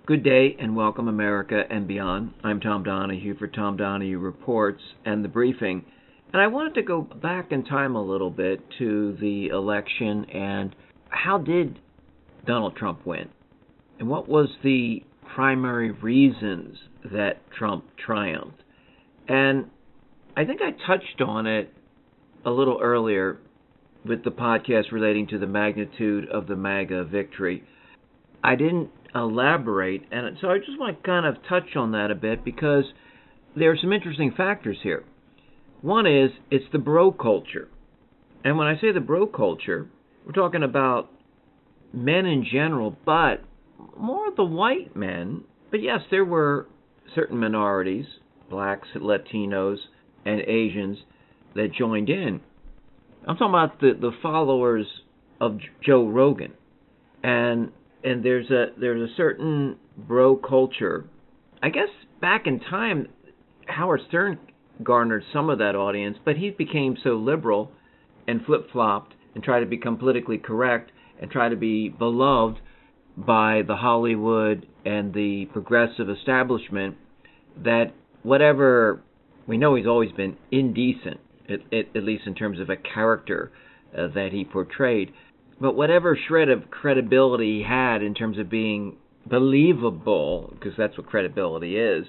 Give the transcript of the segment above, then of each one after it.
Good day and welcome, America and beyond. I'm Tom Donahue for Tom Donahue Reports and The Briefing. And I wanted to go back in time a little bit to the election and how did Donald Trump win? And what was the primary reasons that Trump triumphed? And I think I touched on it a little earlier with the podcast relating to the magnitude of the MAGA victory. I didn't elaborate, and so I just want to kind of touch on that a bit because there are some interesting factors here. One is it's the bro culture. And when I say the bro culture, we're talking about men in general, but more the white men. But yes, there were certain minorities, blacks, Latinos, and Asians that joined in. I'm talking about the followers of Joe Rogan. And there's a certain bro culture. I guess back in time, Howard Stern garnered some of that audience, but he became so liberal and flip-flopped and tried to become politically correct and try to be beloved by the Hollywood and the progressive establishment that whatever, we know he's always been indecent, at least in terms of a character that he portrayed. But whatever shred of credibility he had in terms of being believable, because that's what credibility is,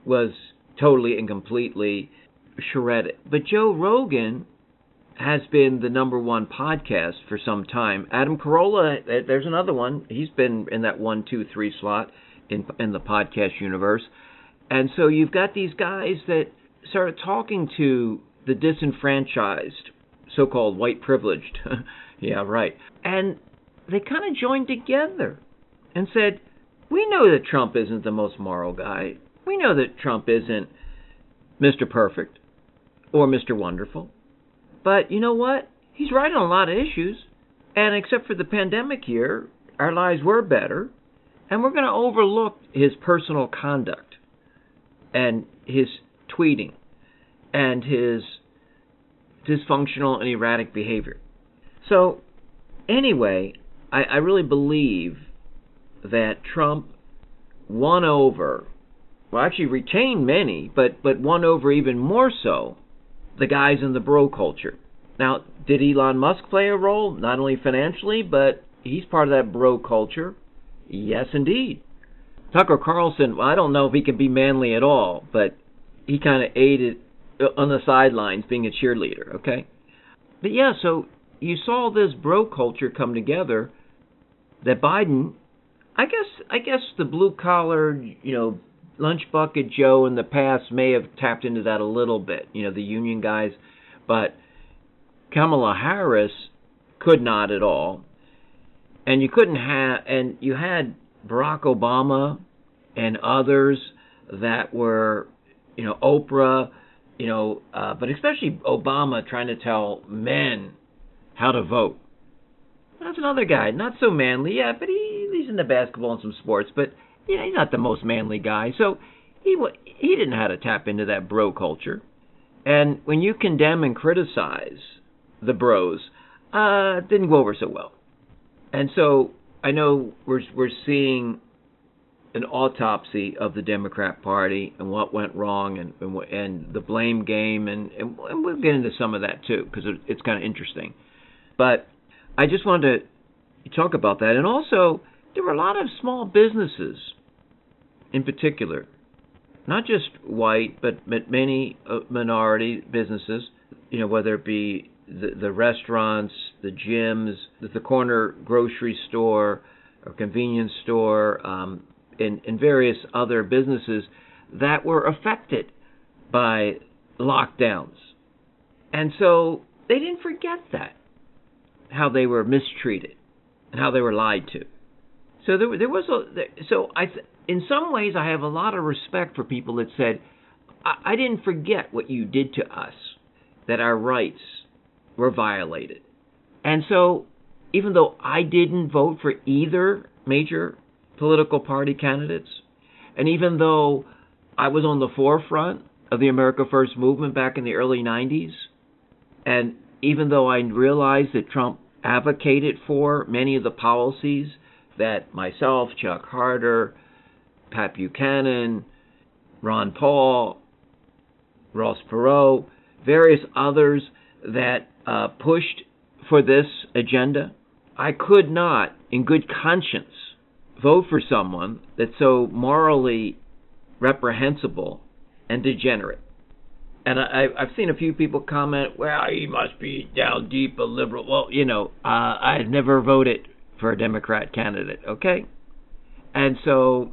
was totally and completely shredded. But Joe Rogan has been the number one podcast for some time. Adam Carolla, there's another one. He's been in that 1, 2, 3 slot in the podcast universe. And so you've got these guys that started talking to the disenfranchised, so-called white privileged. Yeah, right. And they kind of joined together and said, we know that Trump isn't the most moral guy. We know that Trump isn't Mr. Perfect or Mr. Wonderful. But you know what? He's right on a lot of issues. And except for the pandemic year, our lives were better. And we're going to overlook his personal conduct and his tweeting and his dysfunctional and erratic behavior. So, anyway, I really believe that Trump won over, well, actually retained many, but won over even more so the guys in the bro culture. Now, did Elon Musk play a role? Not only financially, but he's part of that bro culture. Yes, indeed. Tucker Carlson, well, I don't know if he can be manly at all, but he kind of aided on the sidelines being a cheerleader, okay? But yeah, so you saw this bro culture come together that Biden, I guess the blue-collar, lunch bucket Joe in the past may have tapped into that a little bit, the union guys, but Kamala Harris could not at all. And you you had Barack Obama and others that were, Oprah, but especially Obama trying to tell men how to vote. That's another guy, not so manly, yeah, but he's into basketball and some sports, but he's not the most manly guy. So he didn't know how to tap into that bro culture. And when you condemn and criticize the bros, it didn't go over so well. And so I know we're seeing an autopsy of the Democrat Party and what went wrong and the blame game, and we'll get into some of that too because it's kind of interesting. But I just wanted to talk about that. And also, there were a lot of small businesses in particular, not just white, but many minority businesses, whether it be the restaurants, the gyms, the corner grocery store or convenience store, and various other businesses that were affected by lockdowns. And so they didn't forget that, how they were mistreated and how they were lied to. So there was in some ways I have a lot of respect for people that said, I didn't forget what you did to us, that our rights were violated. And so even though I didn't vote for either major political party candidates, and even though I was on the forefront of the America First movement back in the early 90s, and even though I realized that Trump advocated for many of the policies that myself, Chuck Harder, Pat Buchanan, Ron Paul, Ross Perot, various others that pushed for this agenda. I could not, in good conscience, vote for someone that's so morally reprehensible and degenerate. And I've seen a few people comment, well, he must be down deep a liberal. Well, I've never voted for a Democrat candidate, okay? And so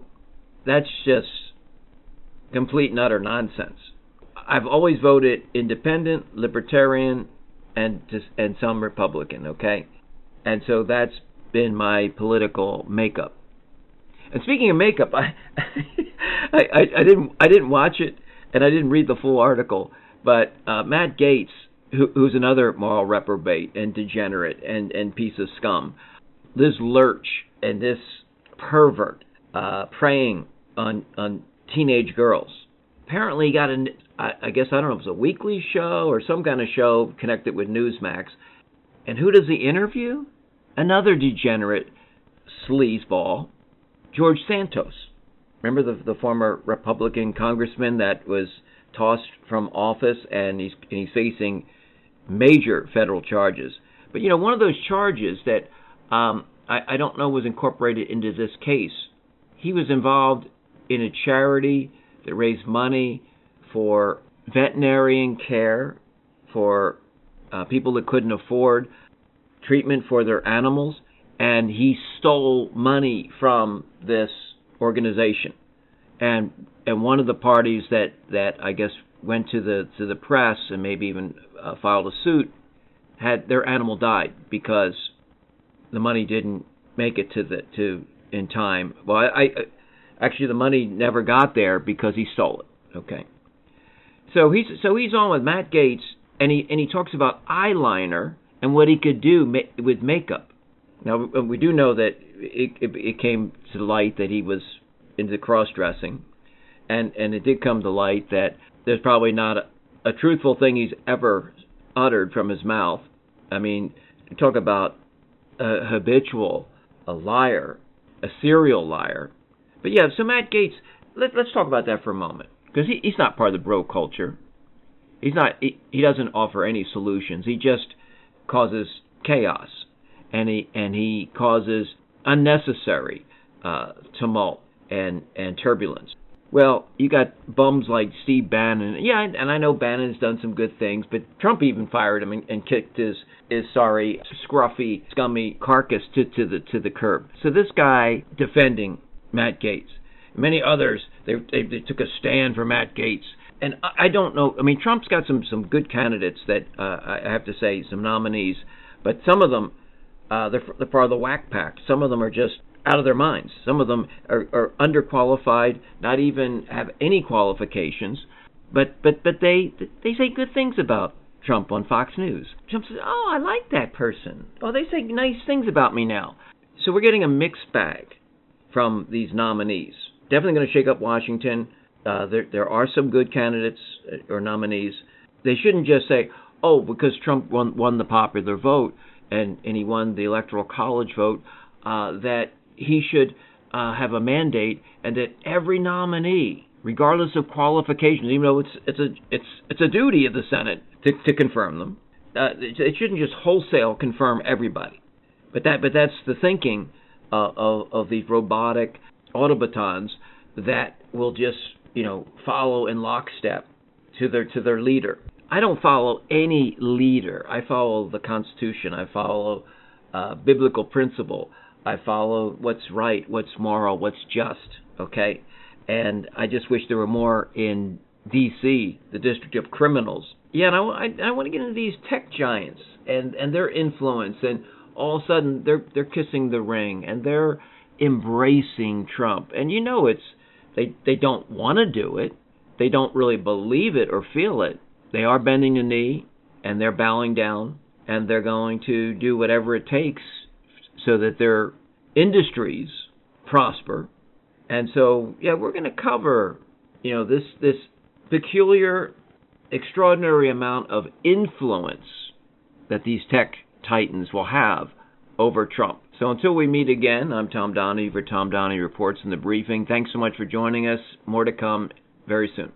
that's just complete and utter nonsense. I've always voted independent, libertarian, and some Republican, okay? And so that's been my political makeup. And speaking of makeup, I didn't watch it, and I didn't read the full article, but Matt Gaetz, who's another moral reprobate and degenerate and piece of scum, this lurch and this pervert preying on teenage girls, apparently got I guess, I don't know if it was a weekly show or some kind of show connected with Newsmax. And who does he interview? Another degenerate sleazeball, George Santos. Remember the former Republican congressman that was tossed from office, and he's facing major federal charges. But one of those charges that I don't know was incorporated into this case. He was involved in a charity that raised money for veterinarian care for people that couldn't afford treatment for their animals, and he stole money from this organization. And one of the parties that I guess went to the press and maybe even filed a suit had their animal died because the money didn't make it to in time. Well, actually the money never got there because he stole it. Okay. So he's on with Matt Gaetz, and he talks about eyeliner and what he could do with makeup. Now we do know that it came to light that he was into cross-dressing, and it did come to light that there's probably not a truthful thing he's ever uttered from his mouth. I mean, talk about a habitual, a liar, a serial liar. But yeah, so Matt Gaetz, let's talk about that for a moment, because he's not part of the bro culture. He's not. He doesn't offer any solutions. He just causes chaos, and he causes unnecessary tumult and turbulence. Well, you got bums like Steve Bannon. Yeah, and I know Bannon's done some good things, but Trump even fired him and kicked his sorry, scruffy, scummy carcass to the curb. So this guy defending Matt Gaetz, many others, they took a stand for Matt Gaetz. And I don't know. I mean, Trump's got some good candidates that I have to say, some nominees, but some of them they're part of the whack pack. Some of them are just out of their minds. Some of them are underqualified, not even have any qualifications, but they say good things about Trump on Fox News. Trump says, "Oh, I like that person. Oh, they say nice things about me now." So we're getting a mixed bag from these nominees. Definitely going to shake up Washington. There are some good candidates or nominees. They shouldn't just say, "Oh, because Trump won the popular vote and he won the Electoral College vote, that he should have a mandate, and that every nominee, regardless of qualifications, even though it's a duty of the Senate to confirm them, it shouldn't just wholesale confirm everybody." But that's the thinking of these robotic automatons that will just follow in lockstep to their leader. I don't follow any leader. I follow the Constitution. I follow biblical principle. I follow what's right, what's moral, what's just. Okay, and I just wish there were more in D.C., the District of Criminals. Yeah, and I want to get into these tech giants and their influence, and all of a sudden they're kissing the ring and they're embracing Trump, and they don't want to do it. They don't really believe it or feel it. They are bending the knee, and they're bowing down, and they're going to do whatever it takes so that their industries prosper. And so, yeah, we're going to cover, this peculiar, extraordinary amount of influence that these tech titans will have over Trump. So until we meet again, I'm Tom Donahue for Tom Donahue Reports and The Briefing. Thanks so much for joining us. More to come very soon.